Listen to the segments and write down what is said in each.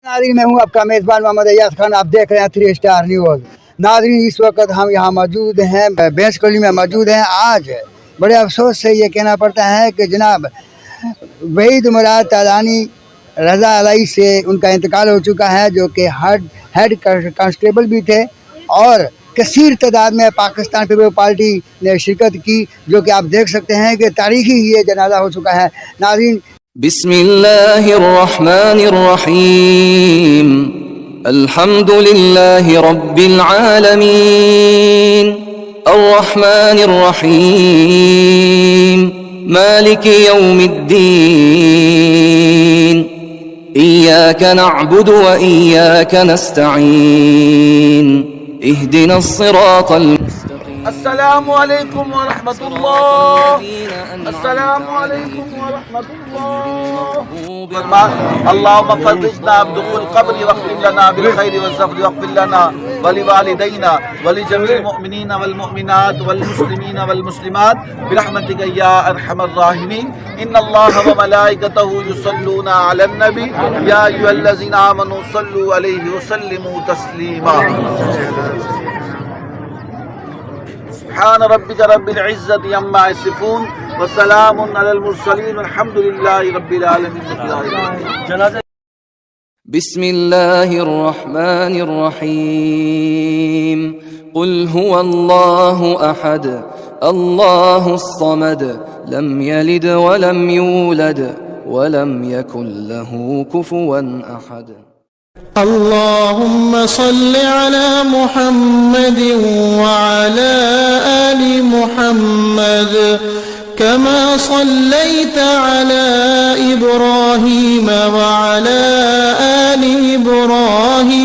नाज़रीन, मैं हूं आपका मेज़बान मोहम्मद अय्याज खान। आप देख रहे हैं 3 स्टार न्यूज़। नाज़रीन, इस वक्त हम यहाँ मौजूद हैं, भैंस कॉलोनी में मौजूद हैं। आज बड़े अफसोस से ये कहना पड़ता है कि जनाब वहीद मुराद तालानी रज़ा अलई से उनका इंतकाल हो चुका है, जो कि हेड कांस्टेबल भी थे और कसीर तादाद में पाकिस्तान पीपल्स पार्टी ने शिरकत की, जो कि आप देख सकते हैं कि तारीखी ये जनाजा हो चुका है। नाज़रीन, बिस्मिल्लाहिर्रहमानिर्रहीम, अल्हम्दुलिल्लाहि रब्बिल आलमीन, अर्रहमानिर्रहीम, मालिकि यौमिद्दीन, इय्याका नअबुदु व इय्याका नस्तईन, इहदिनस सिरातल मुस्तकीम। अस्सलामु अलैकुम व रहमतुल्लाह। अस्सलामु अलैकुम व रहमतुल्लाह। अल्लाहुम्मा फर्रिजना बिदुखुल क़ब्रि वग़फ़िर लना बिल खैरि वज़ ज़फ़रि वग़फ़िर लना व लिवालिदैना व लिजमील मुअमिनीना वल मुअमिनात वल मुस्लिमीना वल मुस्लिमात बिरहमतिका या अरहमर राहिमीन। इन्नल्लाहा व मलाइकतहु युसल्लूना अलन नबी या अय्युहल्लज़ीना आमनू सल्लू अलैहि व सल्लिमू तस्लीमा। सुब्हान रब्बिका रब्बिल इज़्ज़ति अम्मा यसिफून व सलामुन अलल मुरसलीन वल्हम्दुलिल्लाहि रब्बिल आलमीन। बिस्मिल्लाहिर्रहमानिर्रहीम, कुल हुवल्लाहु अहद, अल्लाहुस समद, लम यलिद व लम यूलद व लम यकुल लहू कुफुवन अहद। अल्लाहुम्म सल्लि अला मुहम्मद व अला आलि मुहम्मद कमा सल्लैता अला इब्राहीम व अला आलि इब्राहीम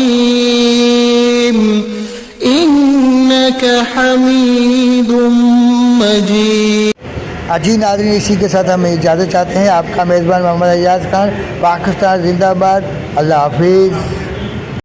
इन्नका हमीदुम मजीद। जी नाज़रीन, इसी के साथ हम इजाज़त चाहते हैं। आपका मेज़बान मोहम्मद अय्याज खान। पाकिस्तान जिंदाबाद। अल्लाह हाफिज़।